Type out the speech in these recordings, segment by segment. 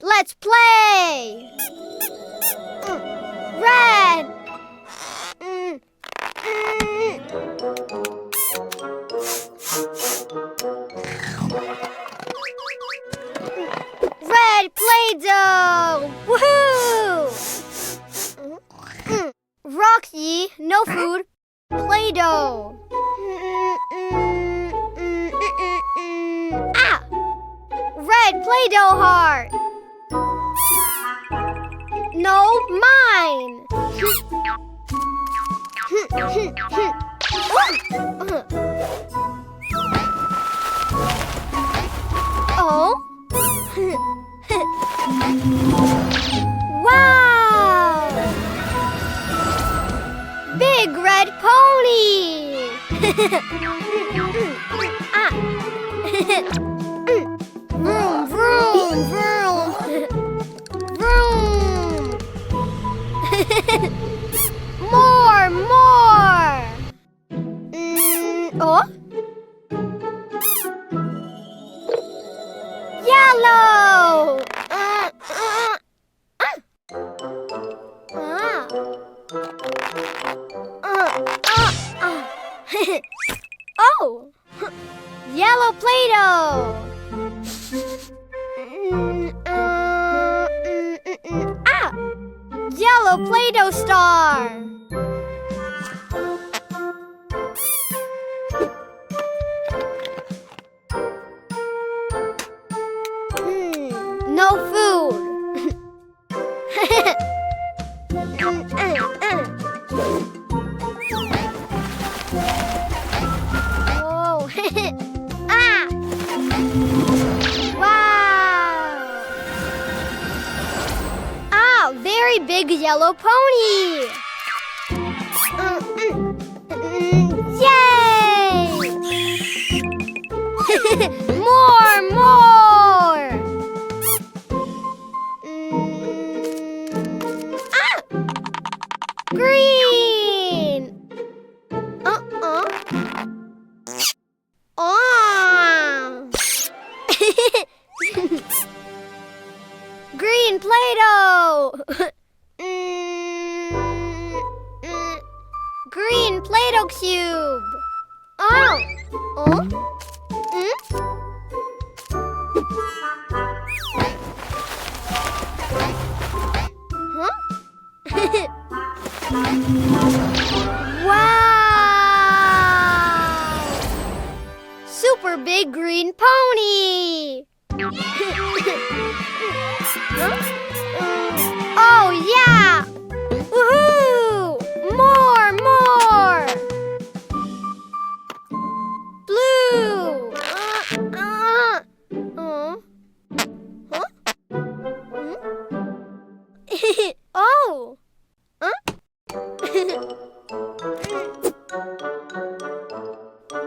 Let's play! Red! Red Play-Doh! Woohoo! Roxy, no food. Play-Doh. Ah! Red Play-Doh heart. No, mine. Oh. Wow! Big red pony! Ah. Vroom, vroom, vroom. Vroom. More, more. Oh? Yellow! Oh! Yellow Play-Doh! Yellow Play-Doh star! No food! Whoa! Ah! Wow! Ah, very big yellow pony! Yay! More, more! Green! Oh! Green Play-Doh! Green Play-Doh cube! Oh! Oh? Huh? Wow! Super big green pony! Oh, yeah! Woohoo! More, more! Blue! Huh? Oh! Huh?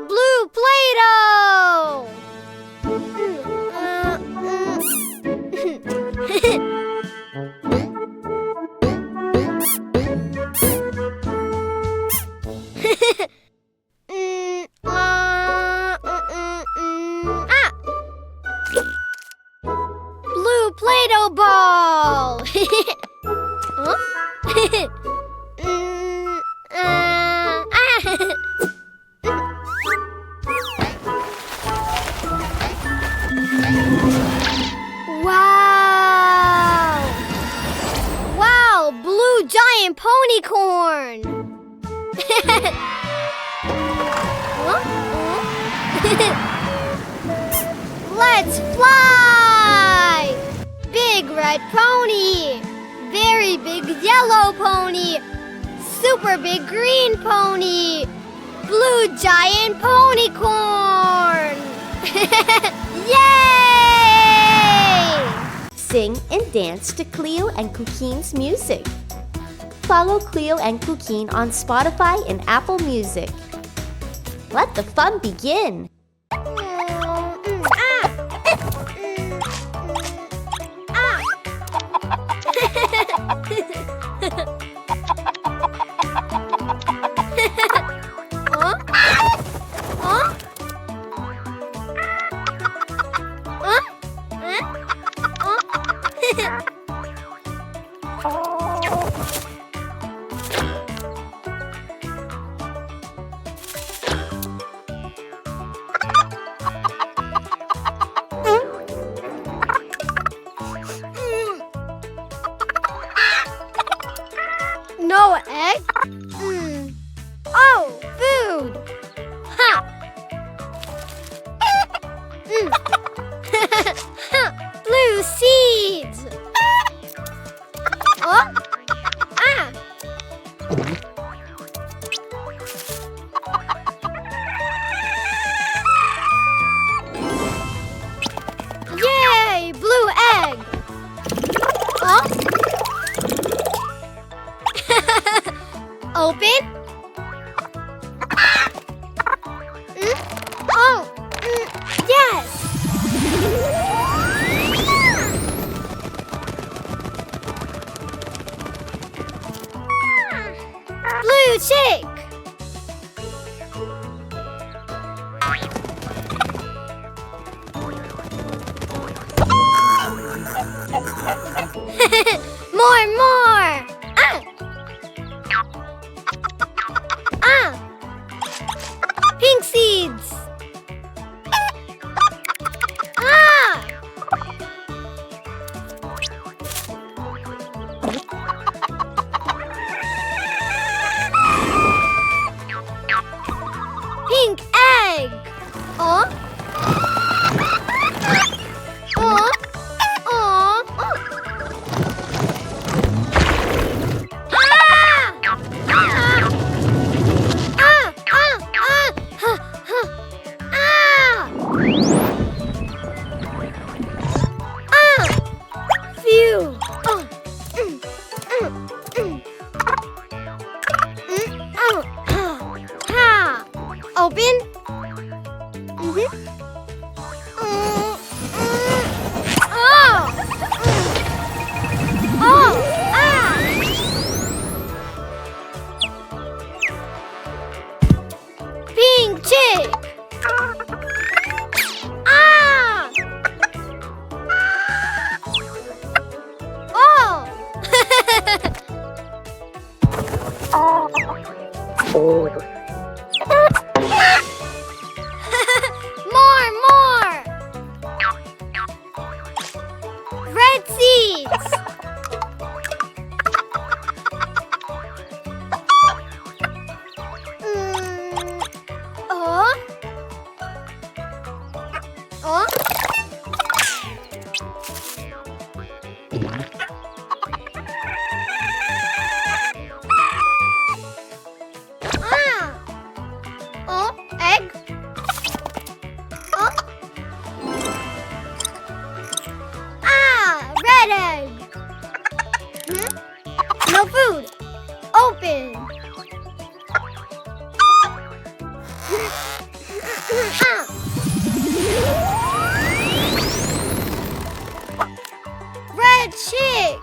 Blue Play-Doh! Blue Play-Doh ball! Huh? Wow! Wow, blue giant ponycorn! Huh? Let's fly! Big red pony! Very big yellow pony! Super big green pony! Blue giant ponycorn! Yay! Sing and dance to Cleo and Cuquin's music. Follow Cleo and Cuquin on Spotify and Apple Music. Let the fun begin! Ah! No egg? Oh, food! Ha! Blue seeds! Oh? Ah! Yay! Blue egg! Oh? Open? Oh! Yes! Blue chick! More! Ah! Ah! Pink seeds! Ah! Pink egg! Oh? Oh? Oh? Ah! Phew! Open? Pink chick! Ah! Oh! More! Red seeds! Oh? Oh? Ah! Oh, egg? Oh? Ah, red egg! No food! Open! Ah! Red chick!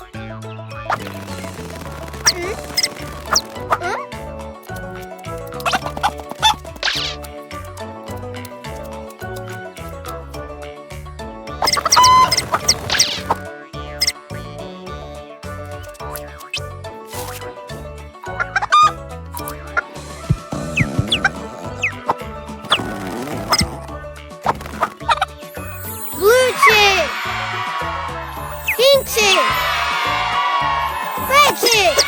Blue chick! Pink chick! Red chick!